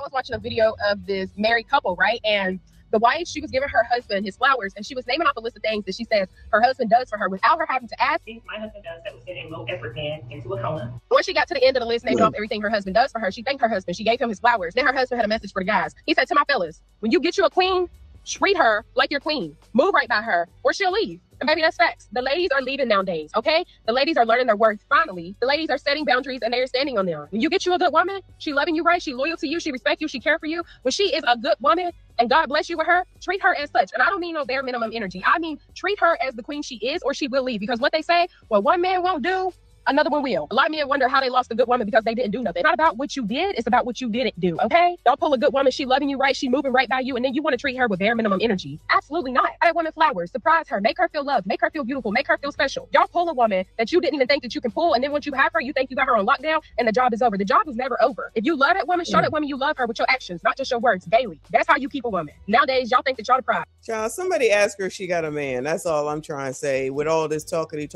was watching a video of this married couple, right? And the wife, she was giving her husband his flowers, and she was naming off a list of things that she says her husband does for her without her having to ask. My husband does that was getting low effort man into a coma. When she got to the end of the list, named off everything her husband does for her, she thanked her husband. She gave him his flowers. Then her husband had a message for the guys. He said, to my fellas, when you get you a queen, treat her like you're queen. Move right by her, or she'll leave. And baby, that's facts. The ladies are leaving nowadays, okay? The ladies are learning their worth, finally. The ladies are setting boundaries, and they're standing on them. When you get you a good woman, she loving you right, she loyal to you, she respect you, she care for you. When she is a good woman, and God bless you with her, treat her as such. And I don't mean no bare minimum energy. I mean, treat her as the queen she is, or she will leave. Because what they say, what one man won't do, another one will. A lot of men wonder how they lost a good woman because they didn't do nothing. It's not about what you did, it's about what you didn't do, okay? Don't pull a good woman, she loving you right, she moving right by you, and then you want to treat her with bare minimum energy. Absolutely not. Buy a woman flowers, surprise her, make her feel loved, make her feel beautiful, make her feel special. Y'all pull a woman that you didn't even think that you can pull, and then once you have her, you think you got her on lockdown, and the job is over. The job is never over. If you love that woman, show that woman you love her with your actions, not just your words, daily. That's how you keep a woman. Nowadays, y'all think that y'all the prize. Child, somebody ask her if she got a man. That's all I'm trying to say with all this talking.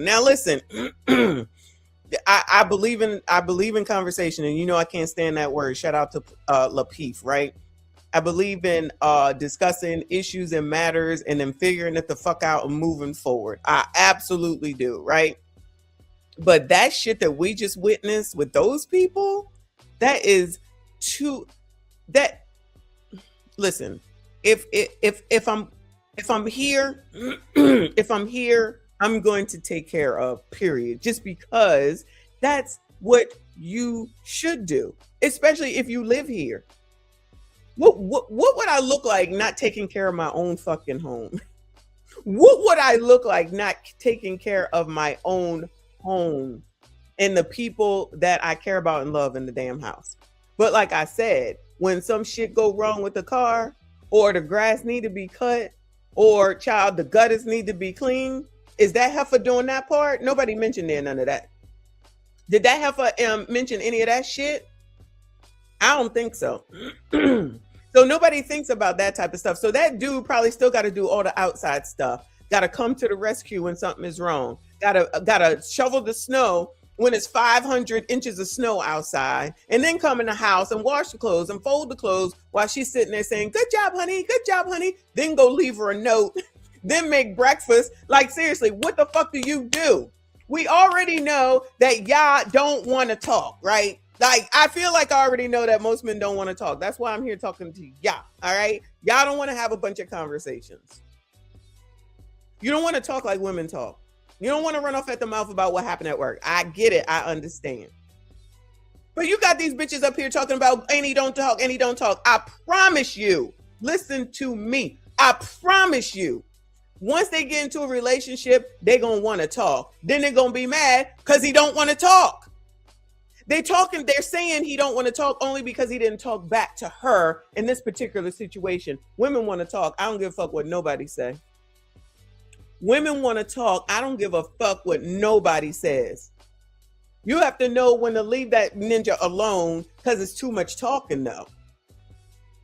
Now listen, I believe in conversation, and you know I can't stand that word. Shout out to Lapeef, right? I believe in discussing issues and matters and then figuring it the fuck out and moving forward. I absolutely do, right? But that shit that we just witnessed with those people, that is too. That listen, if I'm here, if I'm here. I'm going to take care of, period. Just because that's what you should do, especially if you live here. What would I look like not taking care of my own fucking home? What would I look like not taking care of my own home and the people that I care about and love in the damn house? But like I said, when some shit go wrong with the car, or the grass need to be cut, or child, the gutters need to be cleaned, is that heifer doing that part? Nobody mentioned there none of that. Did that heifer mention any of that shit? I don't think so. So nobody thinks about that type of stuff. So that dude probably still got to do all the outside stuff. Got to come to the rescue when something is wrong. Got to shovel the snow when it's 500 inches of snow outside, and then come in the house and wash the clothes and fold the clothes while she's sitting there saying, "Good job, honey. Good job, honey." Then go leave her a note. Then make breakfast. Like, seriously, what the fuck do you do? We already know that y'all don't want to talk, right? Like, I feel like I already know that most men don't want to talk. That's why I'm here talking to y'all, all right? Y'all don't want to have a bunch of conversations. You don't want to talk like women talk. You don't want to run off at the mouth about what happened at work. I get it. I understand. But you got these bitches up here talking about, and he don't talk, and he don't talk. I promise you, listen to me. I promise you. Once they get into a relationship, they're going to want to talk. Then they're going to be mad because he don't want to talk. They're saying he don't want to talk only because he didn't talk back to her in this particular situation. Women want to talk. I don't give a fuck what nobody say. Women want to talk. I don't give a fuck what nobody says. You have to know when to leave that ninja alone because it's too much talking though.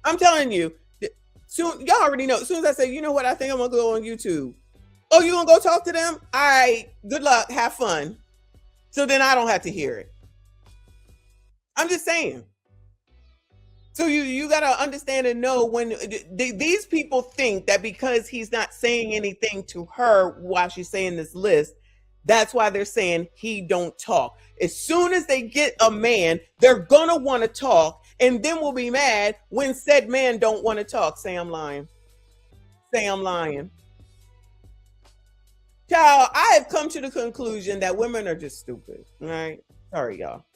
I'm telling you. Soon, y'all already know. As soon as I say, you know what, I think I'm gonna go on YouTube. Oh, you gonna go talk to them? All right, good luck, have fun. So then I don't have to hear it. I'm just saying. So you gotta understand and know when these people think that because he's not saying anything to her while she's saying this list, that's why they're saying he don't talk. As soon as they get a man, they're gonna want to talk. And then we'll be mad when said man don't want to talk. Say I'm lying. Say I'm lying. Child, I have come to the conclusion that women are just stupid. All right? Sorry, y'all.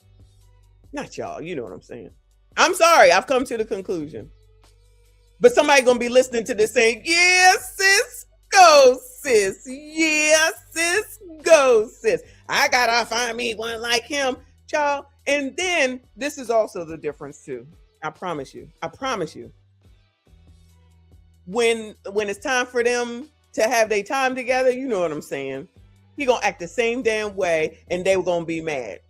Not y'all. You know what I'm saying. I'm sorry. I've come to the conclusion. But somebody going to be listening to this saying, yeah, sis, go, sis. Yeah, sis, go, sis. I got to find me one like him. Child. And then this is also the difference too. I promise you. I promise you. When it's time for them to have their time together, you know what I'm saying? He gonna act the same damn way and they were gonna be mad.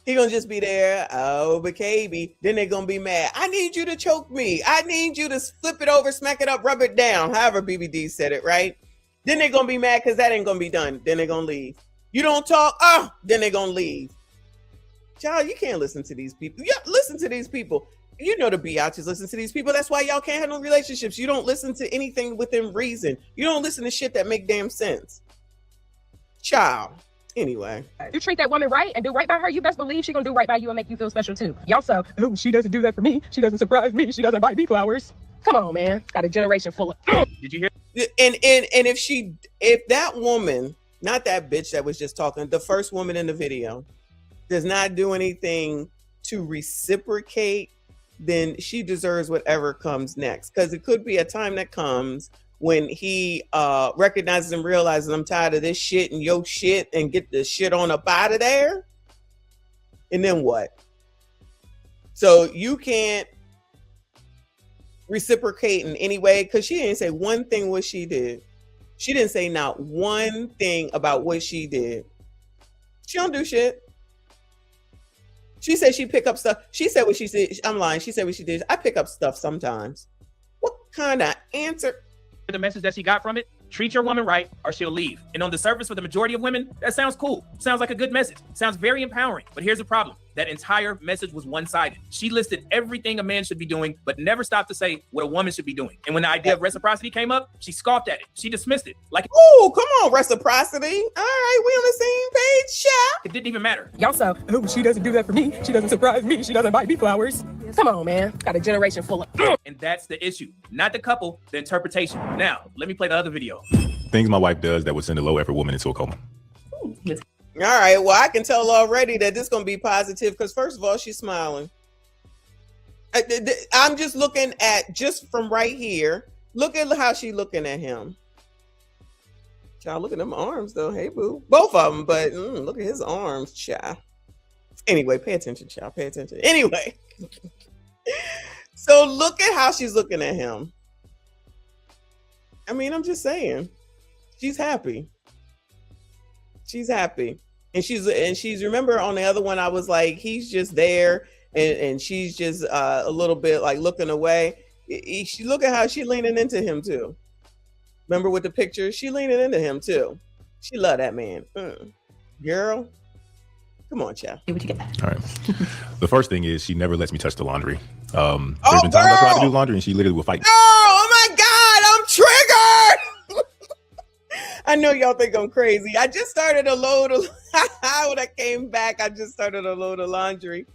He gonna just be there, oh, but KB. Then they gonna be mad. I need you to choke me. I need you to flip it over, smack it up, rub it down. However BBD said it, right? Then they gonna be mad because that ain't gonna be done. Then they gonna leave. You don't talk, then they gonna leave. Child, you can't listen to these people. Yeah, listen to these people. You know the biatches listen to these people. That's why y'all can't have no relationships. You don't listen to anything within reason. You don't listen to shit that make damn sense. Child. Anyway. You treat that woman right and do right by her, you best believe she's gonna do right by you and make you feel special too. Y'all so, oh, she doesn't do that for me. She doesn't surprise me. She doesn't buy me flowers. Come on, man. Got a generation full of Did you hear? And if that woman, not that bitch that was just talking, the first woman in the video, does not do anything to reciprocate, then she deserves whatever comes next. Because it could be a time that comes when he recognizes and realizes, I'm tired of this shit and your shit, and get the shit on up out of there. And then what? So you can't reciprocate in any way, because she didn't say one thing what she did. She didn't say not one thing about what she did. She don't do shit. She said she pick up stuff. She said what she said. I'm lying. She said what she did. I pick up stuff sometimes. What kind of answer? The message that she got from it: treat your woman right or she'll leave. And on the surface, for the majority of women, that sounds cool. Sounds like a good message. Sounds very empowering. But here's the problem. That entire message was one-sided. She listed everything a man should be doing, but never stopped to say what a woman should be doing. And when the idea of reciprocity came up, she scoffed at it. She dismissed it. Like, oh, come on, reciprocity. All right, we on the same page, child. It didn't even matter. Y'all so, oh, she doesn't do that for me. She doesn't surprise me. She doesn't buy me flowers. Come on, man. Got a generation full of And that's the issue. Not the couple, the interpretation. Now, let me play the other video. Things my wife does that would send a low effort woman into a coma. All right, well, I can tell already that this is going to be positive because, first of all, she's smiling. I'm just looking at, just from right here, look at how she's looking at him. Child, look at them arms, though. Hey, boo. Both of them, but look at his arms, child. Anyway, pay attention, child. Pay attention. Anyway. So look at how she's looking at him. I mean, I'm just saying. She's happy. She's happy. And she's remember on the other one, I was like, he's just there and she's just a little bit like looking away. She look at how she leaning into him too. Remember with the picture, she leaning into him too. She love that man. Girl, come on, child. What you get? All right. The first thing is she never lets me touch the laundry. There's been times I try to do laundry and she literally will fight. Oh my God, I'm triggered. I know y'all think I'm crazy. I just started a load of when I came back, I just started a load of laundry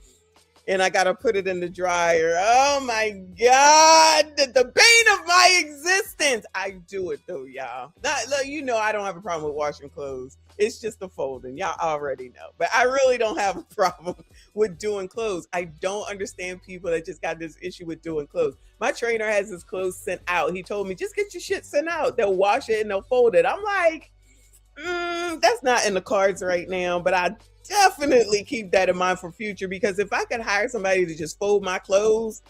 and I gotta put it in the dryer. Oh my God, the bane of my existence. I do it though, y'all. You know I don't have a problem with washing clothes. It's just the folding. Y'all already know. But I really don't have a problem with doing clothes. I don't understand people that just got this issue with doing clothes. My trainer has his clothes sent out. He told me, just get your shit sent out. They'll wash it and they'll fold it. I'm like, that's not in the cards right now. But I definitely keep that in mind for future, because if I could hire somebody to just fold my clothes,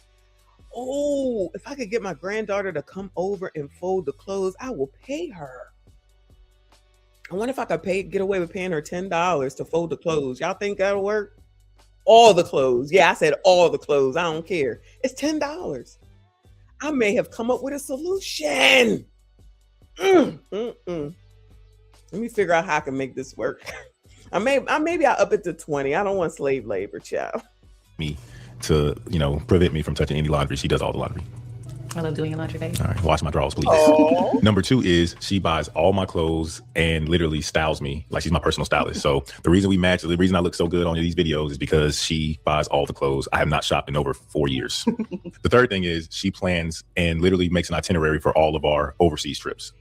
if I could get my granddaughter to come over and fold the clothes, I will pay her. I wonder if I could get away with paying her $10 to fold the clothes. Y'all think that'll work? All the clothes. Yeah, I said all the clothes. I don't care. It's $10. I may have come up with a solution. Let me figure out how I can make this work. Maybe I'll up it to 20. I don't want slave labor, child. Me to, prevent me from touching any laundry. She does all the laundry. I love doing your laundry, baby. All right, wash my drawers, please. Oh. Number 2 is she buys all my clothes and literally styles me like she's my personal stylist. So the reason we match, the reason I look so good on these videos is because she buys all the clothes. I have not shopped in over 4 years. The third thing is she plans and literally makes an itinerary for all of our overseas trips.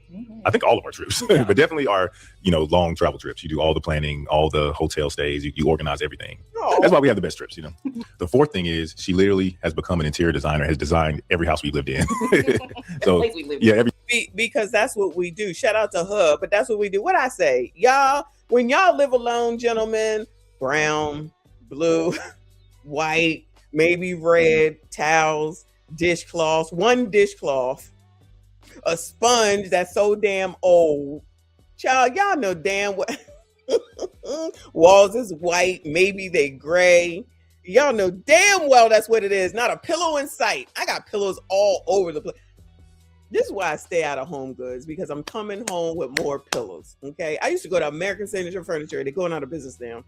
I think all of our trips, but definitely our, long travel trips. You do all the planning, all the hotel stays, you organize everything. Oh. That's why we have the best trips, The fourth thing is she literally has become an interior designer, has designed every house we've lived in. So yeah, because that's what we do. Shout out to her, but that's what we do. What I say, y'all, when y'all live alone, gentlemen, brown, blue, white, maybe red, towels, dishcloths, one dishcloth, a sponge that's so damn old. Child, y'all know damn well walls is white, maybe they gray. Y'all know damn well that's what it is. Not a pillow in sight. I got pillows all over the place. This is why I stay out of Home Goods, because I'm coming home with more pillows. Okay. I used to go to American Signature Furniture. They're going out of business now.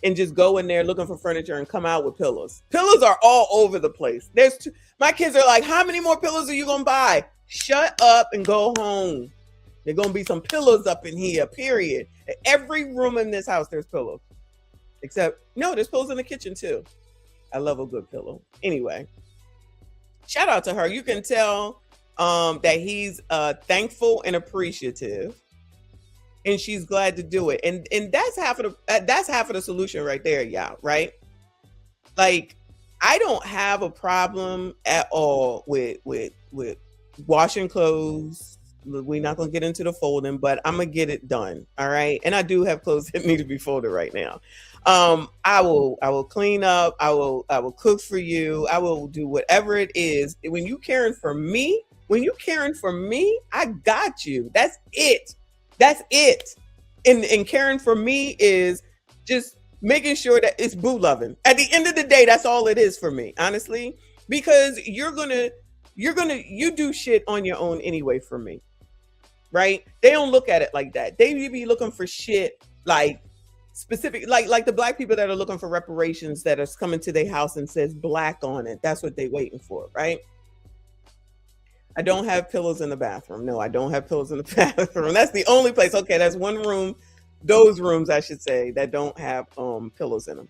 and just go in there looking for furniture and come out with pillows. Pillows are all over the place. My kids are like, how many more pillows are you gonna buy? Shut up and go home. There's gonna be some pillows up in here, period. Every room in this house, there's pillows. Except, no, there's pillows in the kitchen too. I love a good pillow. Anyway, shout out to her. You can tell that he's thankful and appreciative, and she's glad to do it. And that's half of the solution right there, y'all. Right? Like, I don't have a problem at all with washing clothes. We're not gonna get into the folding, but I'm gonna get it done. All right. And I do have clothes that need to be folded right now. I will clean up. I will cook for you. I will do whatever it is. When you caring for me, I got you. That's it. And caring for me is just making sure that it's boo loving. At the end of the day, that's all it is for me, honestly, because you do shit on your own anyway for me. Right? They don't look at it like that. They be looking for shit like specific, like the black people that are looking for reparations that are coming to their house and says black on it. That's what they waiting for, right? I don't have pillows in the bathroom. No, I don't have pillows in the bathroom. That's the only place. Okay, that's one room, those rooms I should say, that don't have pillows in them.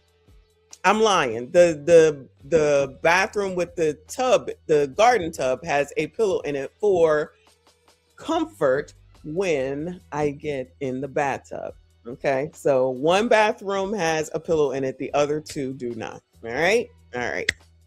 I'm lying. The bathroom with the tub, the garden tub, has a pillow in it for comfort when I get in the bathtub. Okay, so one bathroom has a pillow in it, the other two do not. All right,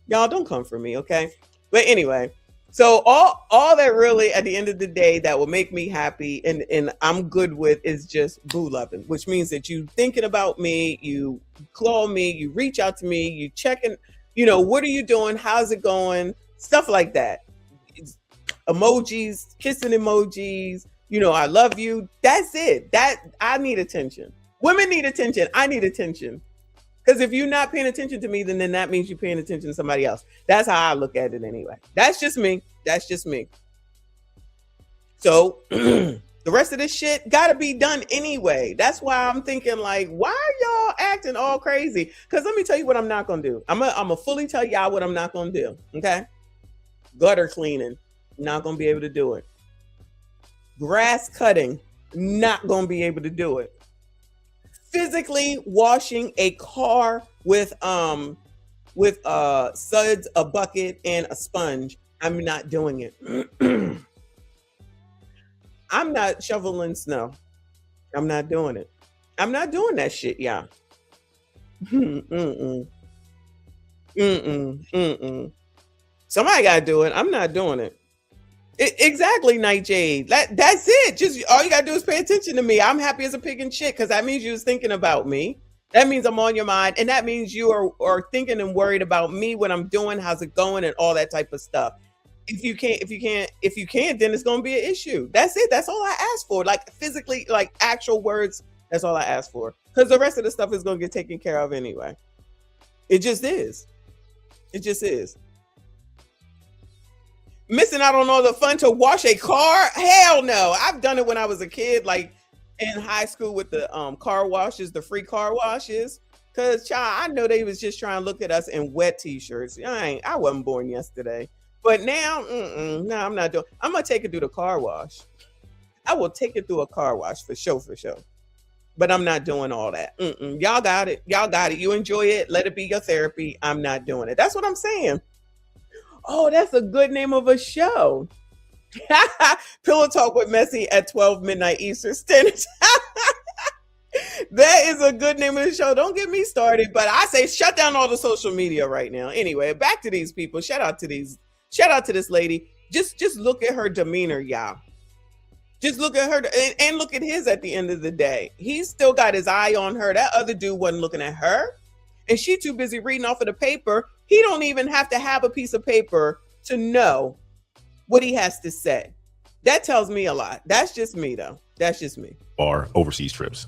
y'all don't come for me, okay? But anyway, so all that really at the end of the day that will make me happy and I'm good with is just boo loving, which means that you thinking about me, you call me, you reach out to me, you checking, what are you doing, how's it going, stuff like that. Emojis, kissing emojis, I love you. That's it. That I need attention. Women need attention. I need attention. Because if you're not paying attention to me, then that means you're paying attention to somebody else. That's how I look at it anyway. That's just me. So the rest of this shit gotta be done anyway. That's why I'm thinking like, why are y'all acting all crazy? Because let me tell you what I'm not gonna do. I'm gonna fully tell y'all what I'm not gonna do. Okay? Gutter cleaning. Not gonna be able to do it. Grass cutting, not gonna be able to do it. Physically washing a car with suds, a bucket, and a sponge, I'm not doing it. I'm not shoveling snow. I'm not doing it. I'm not doing that shit, y'all. Somebody gotta do it. I'm not doing it. Exactly, Nightjade. That's it. Just all you gotta do is pay attention to me. I'm happy as a pig in shit because that means you was thinking about me. That means I'm on your mind, and that means you are thinking and worried about me, what I'm doing, how's it going, and all that type of stuff. If you can't, then it's gonna be an issue. That's it. That's all I ask for. Like physically, like actual words. That's all I ask for. Because the rest of the stuff is gonna get taken care of anyway. It just is. Missing out on all the fun to wash a car? Hell no. I've done it when I was a kid, like in high school with the car washes, the free car washes. Cause child, I know they was just trying to look at us in wet t-shirts. I wasn't born yesterday. But now, no, I'm not doing. I'm gonna take it through the car wash. I will take it through a car wash for sure. But I'm not doing all that. Y'all got it. You enjoy it. Let it be your therapy. I'm not doing it. That's what I'm saying. Oh, that's a good name of a show. Pillow Talk with Messy at 12 midnight Eastern Standard Time. That is a good name of the show. Don't get me started, but I say shut down all the social media right now. Anyway, back to these people. Shout out to this lady. Just look at her demeanor, y'all. Just look at her and look at his at the end of the day. He's still got his eye on her. That other dude wasn't looking at her. And she too busy reading off of the paper. He don't even have to have a piece of paper to know what he has to say. That tells me a lot. That's just me, though. That's just me. Our overseas trips.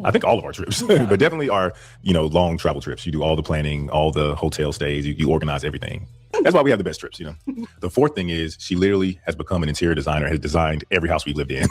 I think all of our trips, but definitely our, long travel trips. You do all the planning, all the hotel stays. You organize everything. That's why we have the best trips, you know. The fourth thing is she literally has become an interior designer, has designed every house we've lived in.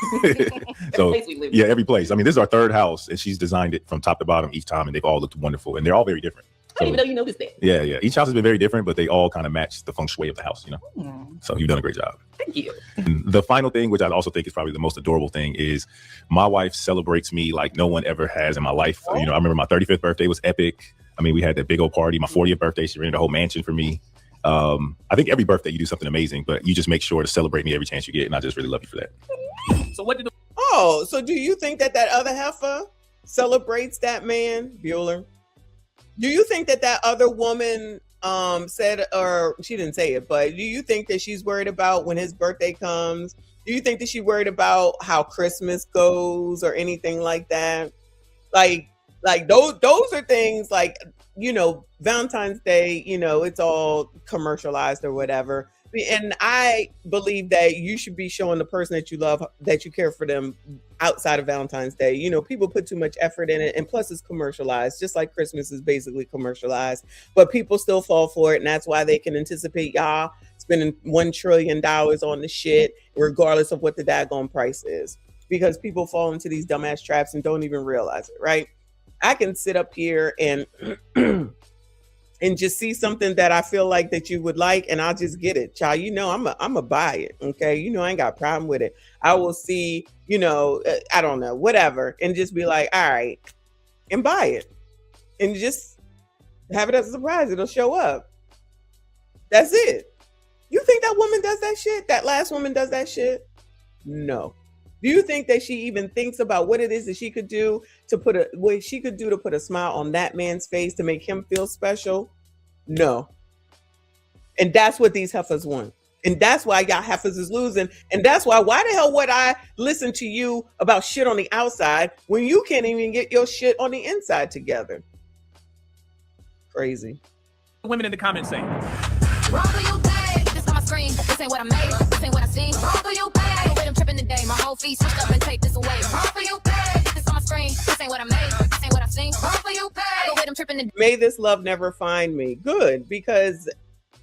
So yeah, every place. I mean, this is our third house and she's designed it from top to bottom each time and they've all looked wonderful and they're all very different. I didn't even know you noticed that. Yeah, yeah. Each house has been very different, but they all kind of match the feng shui of the house, you know. So you've done a great job. Thank you. And the final thing, which I also think is probably the most adorable thing, is my wife celebrates me like no one ever has in my life. You know, I remember my 35th birthday was epic. I mean, we had that big old party. My 40th birthday, she rented a whole mansion for me. I think every birthday you do something amazing, but you just make sure to celebrate me every chance you get. And I just really love you for that. So what did so do you think that other heifer celebrates that man, Bueller? Do you think that other woman said, or she didn't say it, but do you think that she's worried about when his birthday comes? Do you think that she's worried about how Christmas goes or anything like that? Like those are things like, you know, Valentine's Day, you know, it's all commercialized or whatever. And I believe that you should be showing the person that you love, that you care for them outside of Valentine's Day. You know, people put too much effort in it, and plus it's commercialized, just like Christmas is basically commercialized, but people still fall for it. And that's why they can anticipate y'all spending $1 trillion on the shit, regardless of what the daggone price is, because people fall into these dumbass traps and don't even realize it, right? I can sit up here and and just see something that I feel like that you would like, and I'll just get it, child. You know, I'm a buy it. Okay. You know, I ain't got a problem with it. I will see, you know, I don't know, whatever. And just be like, all right, and buy it and just have it as a surprise. It'll show up. That's it. You think that woman does that shit? That last woman does that shit? No. Do you think that she even thinks about what it is that she could do to put a smile on that man's face to make him feel special? No. And that's what these heifers want. And that's why y'all heifers is losing. And that's why the hell would I listen to you about shit on the outside when you can't even get your shit on the inside together? Crazy. women in the comments say? Roll through your bag, this on my screen. This ain't what I made, this ain't what I seen. Roll through your bag, the way I'm tripping today. My whole feet switched up and take this away. Roll through your bag, this on my screen. This ain't what I made, this ain't what I seen. Roll through your bag, the way I'm tripping today. May this love never find me. Good, because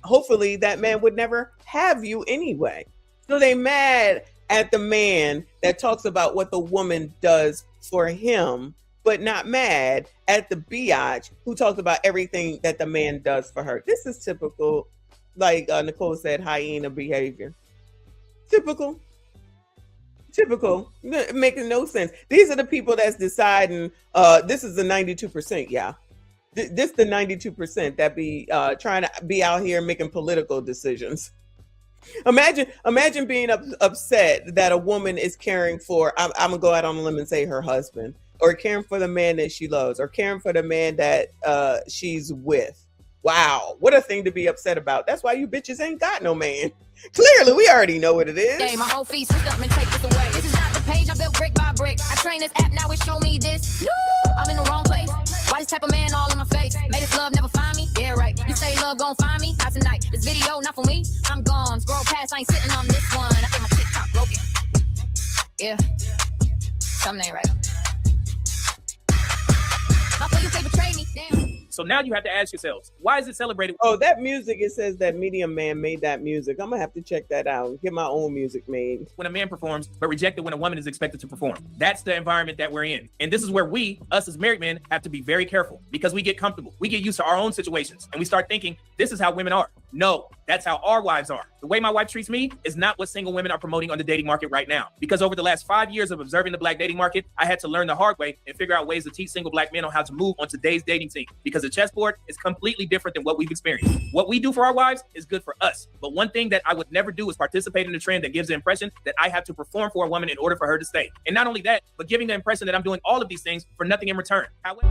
hopefully that man would never have you anyway. So they mad at the man that talks about what the woman does for him, but not mad at the biatch who talks about everything that the man does for her. This is typical, like Nicole said, hyena behavior. Typical, making no sense. These are the people that's deciding, this is the 92%, yeah. This the 92% that be trying to be out here making political decisions. Imagine being upset that a woman is caring for, I'm gonna go out on a limb and say her husband, or caring for the man that she loves, or caring for the man that she's with. Wow, what a thing to be upset about. That's why you bitches ain't got no man. Clearly, we already know what it is. Hey, my whole feet switched up and take this away. This is not the page I built brick by brick. I train this app, now it show me this. No, I'm in the wrong place. Why this type of man all in my face? May this love never find me? Yeah, right. You say love gon' find me? Not tonight. This video not for me. I'm gone. Scroll past, I ain't sitting on this one. I think my TikTok broken. Yeah, something ain't right. I thought you say betray me. Damn. So now you have to ask yourselves, why is it celebrated? Oh, that music, it says that Medium Man made that music. I'm gonna have to check that out and get my own music made. When a man performs, but rejected when a woman is expected to perform. That's the environment that we're in. And this is where us as married men, have to be very careful, because we get comfortable. We get used to our own situations and we start thinking, this is how women are. No, that's how our wives are. The way my wife treats me is not what single women are promoting on the dating market right now. Because over the last 5 years of observing the black dating market, I had to learn the hard way and figure out ways to teach single black men on how to move on today's dating scene. Because the chessboard is completely different than what we've experienced. What we do for our wives is good for us. But one thing that I would never do is participate in a trend that gives the impression that I have to perform for a woman in order for her to stay. And not only that, but giving the impression that I'm doing all of these things for nothing in return. However,